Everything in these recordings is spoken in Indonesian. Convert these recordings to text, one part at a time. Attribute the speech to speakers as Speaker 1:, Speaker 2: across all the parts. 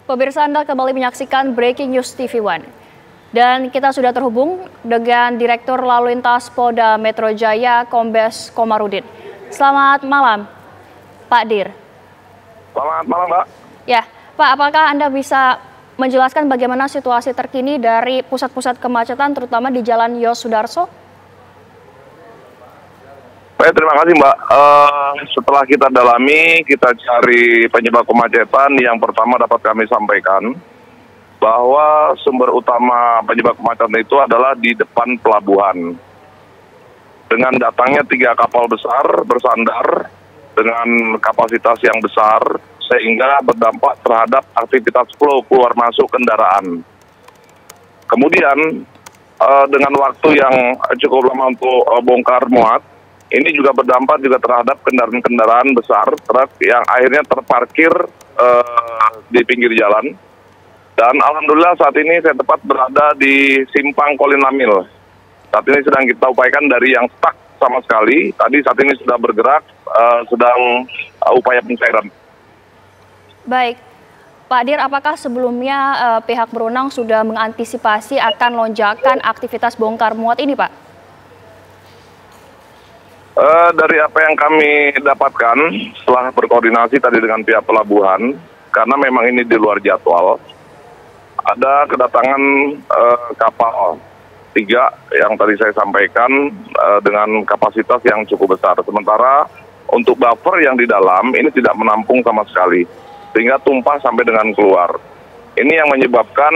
Speaker 1: Pemirsa, Anda kembali menyaksikan Breaking News TV One. Dan kita sudah terhubung dengan Direktur Lalu Lintas Polda Metro Jaya, Kombes Komarudin. Selamat malam, Pak Dir.
Speaker 2: Selamat malam, Mbak.
Speaker 1: Ya, Pak, apakah Anda bisa menjelaskan bagaimana situasi terkini dari pusat-pusat kemacetan, terutama di Jalan Yosudarso?
Speaker 2: Baik, terima kasih, Mbak. Setelah kita dalami, kita cari penyebab kemacetan. Yang pertama dapat kami sampaikan bahwa sumber utama penyebab kemacetan itu adalah di depan pelabuhan. Dengan datangnya 3 kapal besar bersandar dengan kapasitas yang besar, sehingga berdampak terhadap aktivitas flow keluar masuk kendaraan. Kemudian, dengan waktu yang cukup lama untuk bongkar muat, ini juga berdampak juga terhadap kendaraan-kendaraan besar, truk yang akhirnya terparkir di pinggir jalan. Dan alhamdulillah saat ini saya tepat berada di Simpang Kolin Lamil. Saat ini sedang kita upayakan dari yang stuck sama sekali. Tadi saat ini sudah bergerak, sedang upaya pencairan.
Speaker 1: Baik, Pak Dir, apakah sebelumnya pihak berwenang sudah mengantisipasi akan lonjakan aktivitas bongkar muat ini, Pak?
Speaker 2: Dari apa yang kami dapatkan setelah berkoordinasi tadi dengan pihak pelabuhan, karena memang ini di luar jadwal, ada kedatangan kapal 3 yang tadi saya sampaikan dengan kapasitas yang cukup besar. Sementara untuk buffer yang di dalam ini tidak menampung sama sekali, sehingga tumpah sampai dengan keluar. Ini yang menyebabkan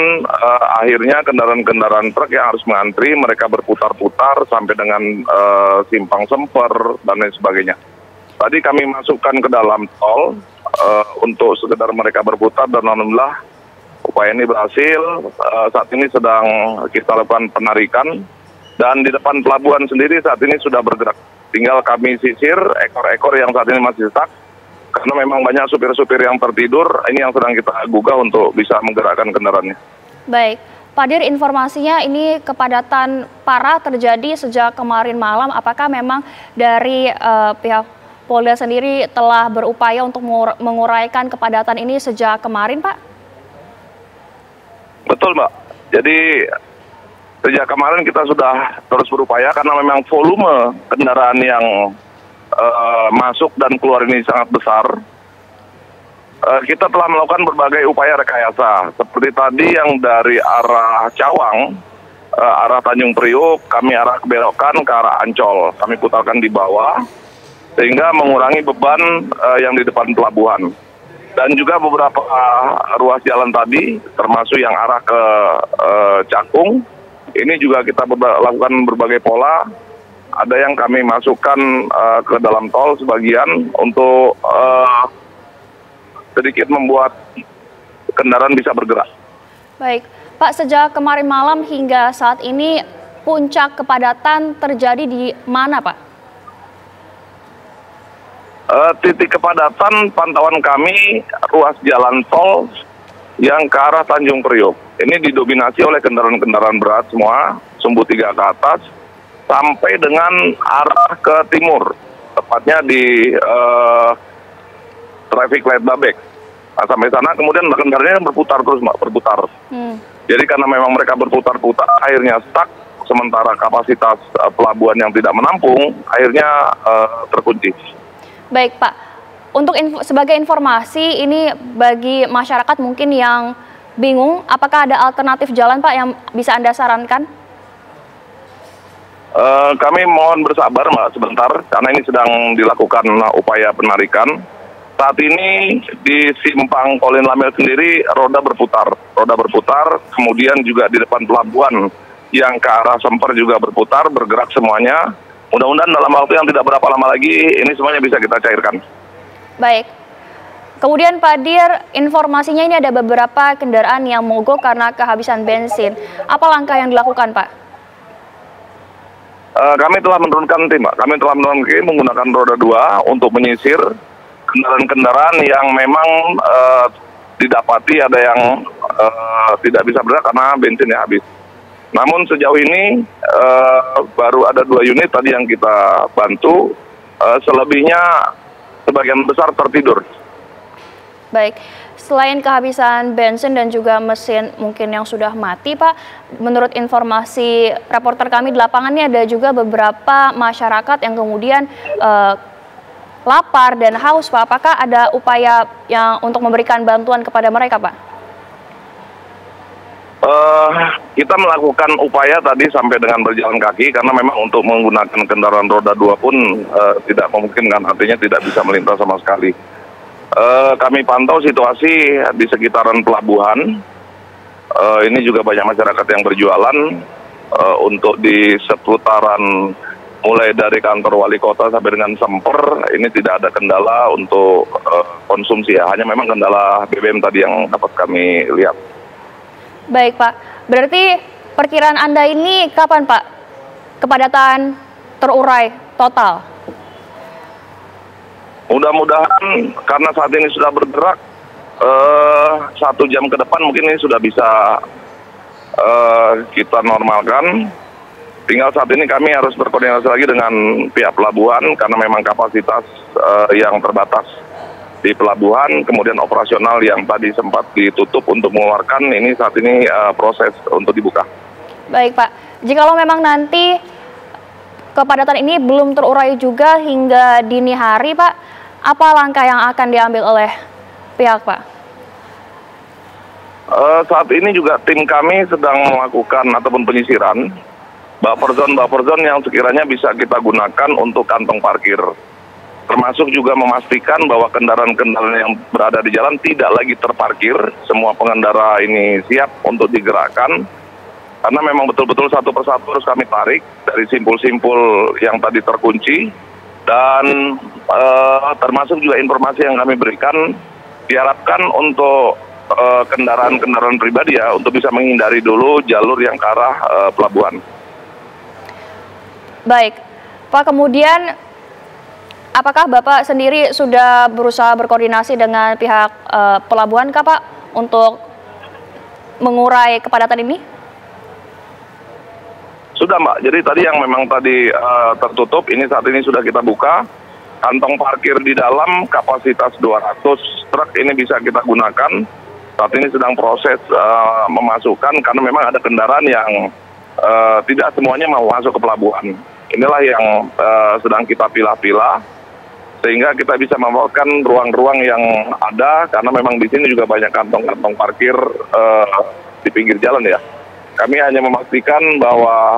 Speaker 2: akhirnya kendaraan-kendaraan truk yang harus mengantri, mereka berputar-putar sampai dengan simpang semper dan lain sebagainya. Tadi kami masukkan ke dalam tol untuk sekedar mereka berputar, dan alhamdulillah upaya ini berhasil. Saat ini sedang kita lakukan penarikan, dan di depan pelabuhan sendiri saat ini sudah bergerak. Tinggal kami sisir ekor-ekor yang saat ini masih stuck. Karena memang banyak supir-supir yang tertidur, ini yang sedang kita gugah untuk bisa menggerakkan kendaraannya.
Speaker 1: Baik, Pak Dir, informasinya ini kepadatan parah terjadi sejak kemarin malam. Apakah memang dari pihak Polda sendiri telah berupaya untuk menguraikan kepadatan ini sejak kemarin, Pak?
Speaker 2: Betul, Mbak. Jadi sejak kemarin kita sudah terus berupaya karena memang volume kendaraan yang masuk dan keluar ini sangat besar. Kita telah melakukan berbagai upaya rekayasa, seperti tadi yang dari arah Cawang, arah Tanjung Priuk, kami arah kebelokan ke arah Ancol, kami putarkan di bawah, sehingga mengurangi beban yang di depan pelabuhan. Dan juga beberapa ruas jalan tadi, termasuk yang arah ke Cakung, ini juga kita lakukan berbagai pola. Ada yang kami masukkan ke dalam tol sebagian untuk sedikit membuat kendaraan bisa bergerak.
Speaker 1: Baik, Pak, sejak kemarin malam hingga saat ini puncak kepadatan terjadi di mana, Pak?
Speaker 2: Titik kepadatan pantauan kami ruas jalan tol yang ke arah Tanjung Priok. Ini didominasi oleh kendaraan-kendaraan berat semua, sumbu 3 ke atas, sampai dengan arah ke timur, tepatnya di traffic light Babek. Nah, sampai sana kemudian kendaraannya berputar terus, Mbak, berputar. Jadi karena memang mereka berputar-putar, akhirnya stuck, sementara kapasitas pelabuhan yang tidak menampung, akhirnya terkunci.
Speaker 1: Baik, Pak. Untuk sebagai informasi, ini bagi masyarakat mungkin yang bingung, apakah ada alternatif jalan, Pak, yang bisa Anda sarankan?
Speaker 2: Kami mohon bersabar, Mbak, sebentar, karena ini sedang dilakukan upaya penarikan. Saat ini di Simpang Kolin Lamil sendiri roda berputar, kemudian juga di depan pelabuhan yang ke arah Semper juga berputar, bergerak semuanya. Mudah-mudahan dalam waktu yang tidak berapa lama lagi ini semuanya bisa kita cairkan.
Speaker 1: Baik. Kemudian Pak Dir, informasinya ini ada beberapa kendaraan yang mogok karena kehabisan bensin. Apa langkah yang dilakukan, Pak?
Speaker 2: Kami telah menurunkan tim, Pak. Kami telah menurunkan tim menggunakan roda 2 untuk menyisir kendaraan-kendaraan yang memang didapati ada yang tidak bisa bergerak karena bensinnya habis. Namun sejauh ini baru ada 2 unit tadi yang kita bantu, selebihnya sebagian besar tertidur.
Speaker 1: Baik. selain kehabisan bensin dan juga mesin mungkin yang sudah mati, Pak, menurut informasi reporter kami di lapangan ini ada juga beberapa masyarakat yang kemudian lapar dan haus, Pak. Apakah ada upaya yang untuk memberikan bantuan kepada mereka, Pak?
Speaker 2: Kita melakukan upaya tadi sampai dengan berjalan kaki karena memang untuk menggunakan kendaraan roda 2 pun tidak memungkinkan, artinya tidak bisa melintas sama sekali. Kami pantau situasi di sekitaran pelabuhan. Ini juga banyak masyarakat yang berjualan untuk di seputaran mulai dari kantor wali kota sampai dengan Semper. Ini tidak ada kendala untuk konsumsi ya, hanya memang kendala BBM tadi yang dapat kami lihat.
Speaker 1: Baik, Pak. Berarti perkiraan Anda ini kapan, Pak, kepadatan terurai total?
Speaker 2: Mudah-mudahan karena saat ini sudah bergerak 1 jam ke depan mungkin ini sudah bisa kita normalkan. Tinggal saat ini kami harus berkoordinasi lagi dengan pihak pelabuhan karena memang kapasitas yang terbatas di pelabuhan, kemudian operasional yang tadi sempat ditutup untuk mengeluarkan, ini saat ini proses untuk dibuka.
Speaker 1: Baik, Pak. Jikalau memang nanti kepadatan ini belum terurai juga hingga dini hari, Pak, apa langkah yang akan diambil oleh pihak, Pak?
Speaker 2: Saat ini juga tim kami sedang melakukan ataupun penyisiran buffer zone yang sekiranya bisa kita gunakan untuk kantong parkir. Termasuk juga memastikan bahwa kendaraan-kendaraan yang berada di jalan tidak lagi terparkir. Semua pengendara ini siap untuk digerakkan. Karena memang betul-betul satu persatu harus kami tarik dari simpul-simpul yang tadi terkunci. Dan termasuk juga informasi yang kami berikan, diharapkan untuk kendaraan-kendaraan pribadi ya, untuk bisa menghindari dulu jalur yang ke arah pelabuhan.
Speaker 1: Baik, Pak, kemudian apakah Bapak sendiri sudah berusaha berkoordinasi dengan pihak pelabuhan kah, Pak, untuk mengurai kepadatan ini?
Speaker 2: Sudah, Mbak. Jadi tadi yang memang tadi tertutup, ini saat ini sudah kita buka. Kantong parkir di dalam kapasitas 200 truk ini bisa kita gunakan. Saat ini sedang proses memasukkan karena memang ada kendaraan yang tidak semuanya mau masuk ke pelabuhan. Inilah yang sedang kita pilah-pilah sehingga kita bisa memanfaatkan ruang-ruang yang ada karena memang di sini juga banyak kantong-kantong parkir di pinggir jalan ya. Kami hanya memastikan bahwa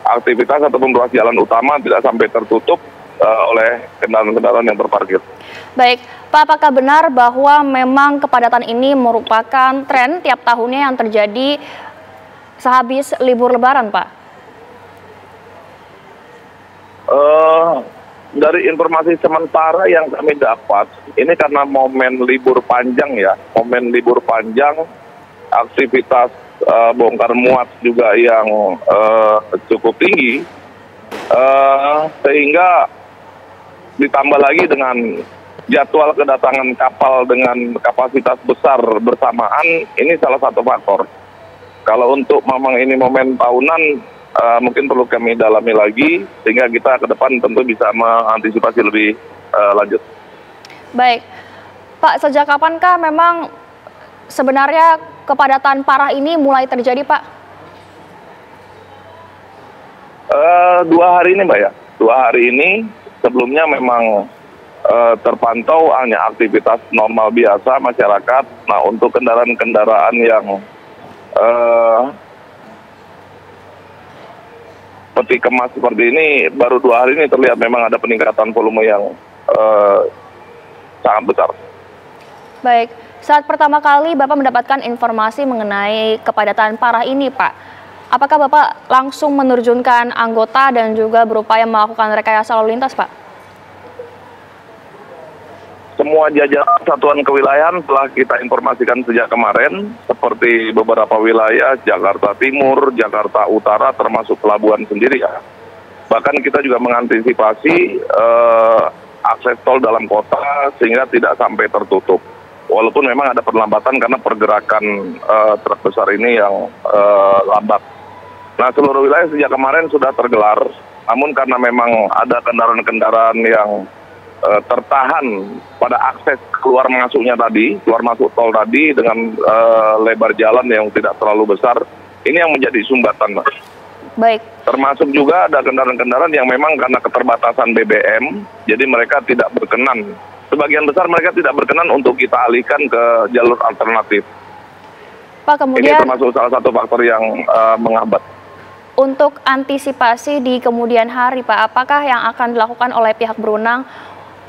Speaker 2: aktivitas ataupun ruas jalan utama tidak sampai tertutup oleh kendaraan-kendaraan yang terparkir. Baik,
Speaker 1: Pak, apakah benar bahwa memang kepadatan ini merupakan tren tiap tahunnya yang terjadi sehabis libur Lebaran, Pak?
Speaker 2: Dari informasi sementara yang kami dapat, ini karena momen libur panjang ya, momen libur panjang, aktivitas bongkar muat juga yang cukup tinggi, sehingga ditambah lagi dengan jadwal kedatangan kapal dengan kapasitas besar bersamaan, ini salah satu faktor. Kalau untuk memang ini momen tahunan, mungkin perlu kami dalami lagi, sehingga kita ke depan tentu bisa mengantisipasi lebih lanjut. Baik,
Speaker 1: Pak, sejak kapankah memang sebenarnya kepadatan parah ini mulai terjadi, Pak?
Speaker 2: 2 hari ini, Mbak ya. 2 hari ini. Sebelumnya memang terpantau hanya aktivitas normal biasa masyarakat. Nah, untuk kendaraan-kendaraan yang peti kemas seperti ini, baru 2 hari ini terlihat memang ada peningkatan volume yang sangat besar.
Speaker 1: Baik, saat pertama kali Bapak mendapatkan informasi mengenai kepadatan parah ini, Pak, apakah Bapak langsung menerjunkan anggota dan juga berupaya melakukan rekayasa lalu lintas, Pak?
Speaker 2: Semua jajaran satuan kewilayahan telah kita informasikan sejak kemarin, seperti beberapa wilayah, Jakarta Timur, Jakarta Utara, termasuk pelabuhan sendiri ya. Bahkan kita juga mengantisipasi akses tol dalam kota sehingga tidak sampai tertutup. Walaupun memang ada perlambatan karena pergerakan truk besar ini yang lambat. Nah, seluruh wilayah sejak kemarin sudah tergelar, namun karena memang ada kendaraan-kendaraan yang tertahan pada akses keluar masuknya tadi, keluar masuk tol tadi dengan lebar jalan yang tidak terlalu besar. Ini yang menjadi sumbatan, Mas.
Speaker 1: Baik.
Speaker 2: Termasuk juga ada kendaraan-kendaraan yang memang karena keterbatasan BBM, jadi mereka tidak berkenan. Sebagian besar mereka tidak berkenan untuk kita alihkan ke jalur alternatif.
Speaker 1: Pak, kemudian
Speaker 2: Ini termasuk salah satu faktor yang menghambat.
Speaker 1: untuk antisipasi di kemudian hari, Pak, apakah yang akan dilakukan oleh pihak berwenang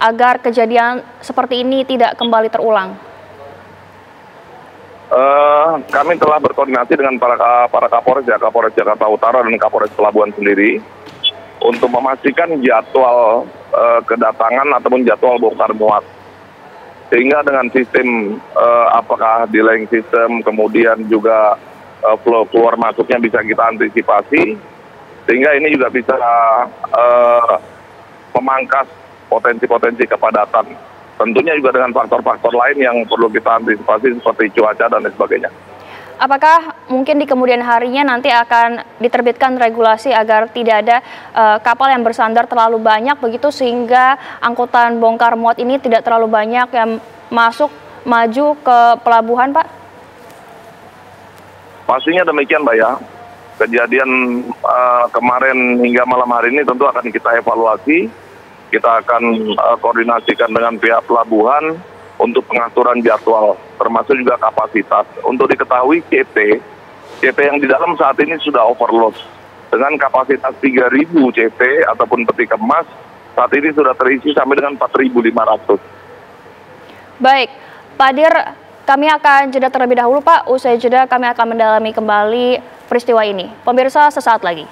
Speaker 1: agar kejadian seperti ini tidak kembali terulang?
Speaker 2: Kami telah berkoordinasi dengan para Kapolres, ya, Kapolres Jakarta Utara dan Kapolres Pelabuhan sendiri untuk memastikan jadwal kedatangan ataupun jadwal bongkar muat. Sehingga dengan sistem apakah delaying system, kemudian juga flow keluar masuknya bisa kita antisipasi, sehingga ini juga bisa memangkas potensi-potensi kepadatan. Tentunya juga dengan faktor-faktor lain yang perlu kita antisipasi seperti cuaca dan lain sebagainya.
Speaker 1: Apakah mungkin di kemudian harinya nanti akan diterbitkan regulasi agar tidak ada kapal yang bersandar terlalu banyak begitu sehingga angkutan bongkar muat ini tidak terlalu banyak yang maju ke pelabuhan, Pak?
Speaker 2: Pastinya demikian, Mbak, ya. Kejadian kemarin hingga malam hari ini tentu akan kita evaluasi. Kita akan koordinasikan dengan pihak pelabuhan untuk pengaturan jadwal, termasuk juga kapasitas. Untuk diketahui CP yang di dalam saat ini sudah overload. Dengan kapasitas 3.000 CP ataupun peti kemas, saat ini sudah terisi sampai dengan 4.500.
Speaker 1: Baik, Pak Dir, kami akan jeda terlebih dahulu, Pak. Usai jeda kami akan mendalami kembali peristiwa ini. Pemirsa, sesaat lagi.